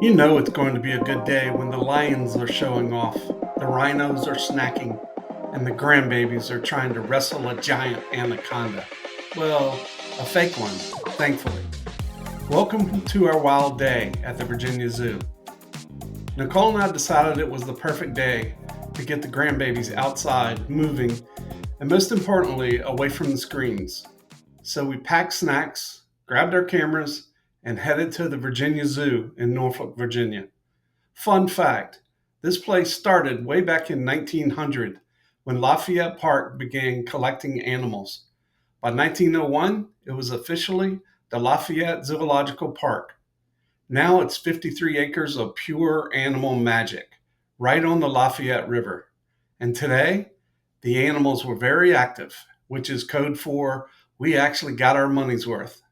You know it's going to be a good day when the lions are showing off, the rhinos are snacking, and the grandbabies are trying to wrestle a giant anaconda. Well, a fake one, thankfully. Welcome to our wild day at the Virginia Zoo. Nicole and I decided it was the perfect day to get the grandbabies outside, moving, and most importantly, away from the screens. So we packed snacks, grabbed our cameras, and headed to the Virginia Zoo in Norfolk, Virginia. Fun fact, this place started way back in 1900 when Lafayette Park began collecting animals. By 1901, it was officially the Lafayette Zoological Park. Now it's 53 acres of pure animal magic right on the Lafayette River. And today, the animals were very active, which is code for we actually got our money's worth.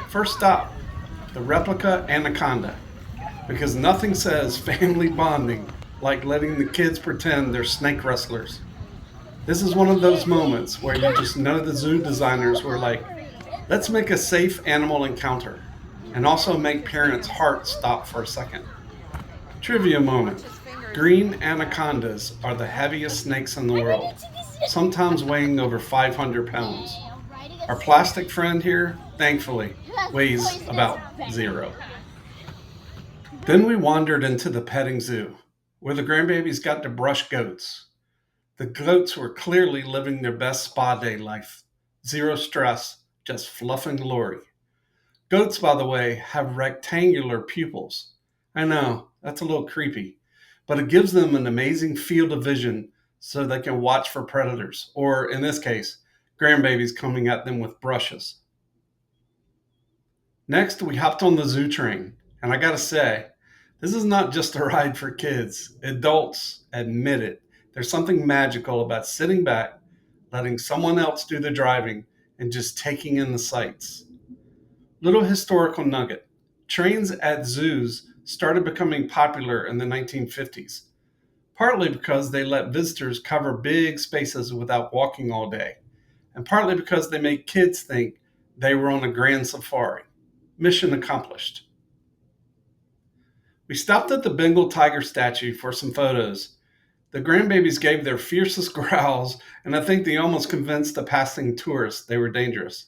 First stop, the replica anaconda, because nothing says family bonding like letting the kids pretend they're snake wrestlers. This is one of those moments where you just know the zoo designers were like, let's make a safe animal encounter and also make parents' hearts stop for a second. Trivia moment. Green anacondas are the heaviest snakes in the world, sometimes weighing over 500 pounds. Our plastic friend here, thankfully, weighs about zero. Then we wandered into the petting zoo, where the grandbabies got to brush goats. The goats were clearly living their best spa day life. Zero stress, just fluff and glory. Goats, by the way, have rectangular pupils. I know, that's a little creepy, but it gives them an amazing field of vision so they can watch for predators, or in this case, grandbabies coming at them with brushes. Next, we hopped on the zoo train, and I gotta say, this is not just a ride for kids. Adults admit it. There's something magical about sitting back, letting someone else do the driving, and just taking in the sights. Little historical nugget. Trains at zoos started becoming popular in the 1950s, partly because they let visitors cover big spaces without walking all day, and partly because they made kids think they were on a grand safari. Mission accomplished. We stopped at the Bengal tiger statue for some photos. The grandbabies gave their fiercest growls, and I think they almost convinced the passing tourists they were dangerous.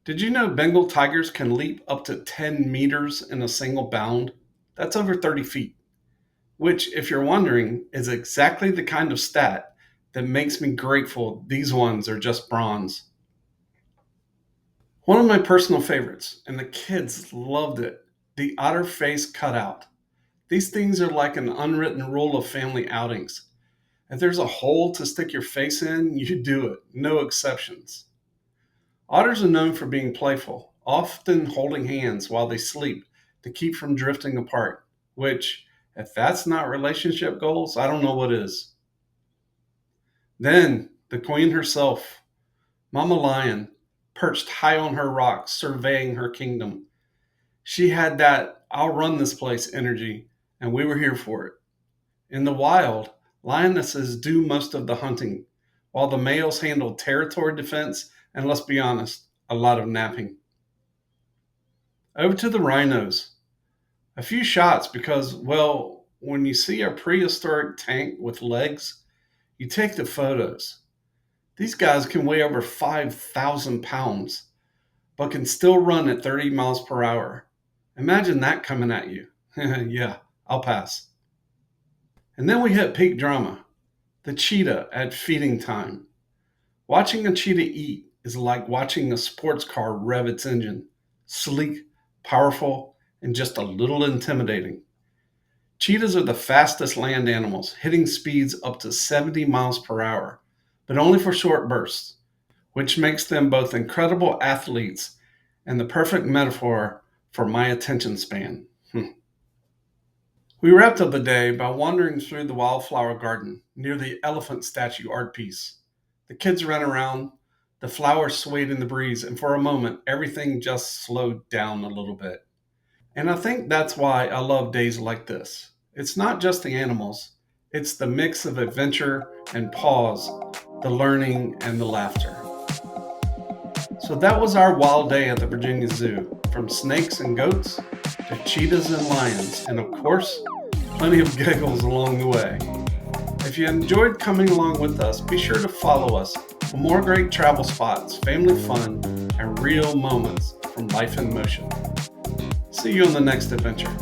Did you know Bengal tigers can leap up to 10 meters in a single bound? That's over 30 feet, which, if you're wondering, is exactly the kind of stat that makes me grateful these ones are just bronze. One of my personal favorites, and the kids loved it, the otter face cutout. These things are like an unwritten rule of family outings. If there's a hole to stick your face in, you do it, no exceptions. Otters are known for being playful, often holding hands while they sleep to keep from drifting apart, which, if that's not relationship goals, I don't know what is. Then, the queen herself, Mama Lion, perched high on her rock, surveying her kingdom. She had that I'll run this place energy, and we were here for it. In the wild, lionesses do most of the hunting, while the males handle territory defense and, let's be honest, a lot of napping. Over to the rhinos. A few shots because, well, when you see a prehistoric tank with legs, you take the photos. These guys can weigh over 5,000 pounds, but can still run at 30 miles per hour. Imagine that coming at you. Yeah, I'll pass. And then we hit peak drama, the cheetah at feeding time. Watching a cheetah eat is like watching a sports car rev its engine. Sleek, powerful, and just a little intimidating. Cheetahs are the fastest land animals, hitting speeds up to 70 miles per hour, but only for short bursts, which makes them both incredible athletes and the perfect metaphor for my attention span. We wrapped up the day by wandering through the wildflower garden near the elephant statue art piece. The kids ran around, the flowers swayed in the breeze, and for a moment, everything just slowed down a little bit. And I think that's why I love days like this. It's not just the animals, it's the mix of adventure and pause, the learning and the laughter. So that was our wild day at the Virginia Zoo. From snakes and goats to cheetahs and lions, and of course, plenty of giggles along the way. If you enjoyed coming along with us, be sure to follow us for more great travel spots, family fun, and real moments from life in motion. See you on the next adventure.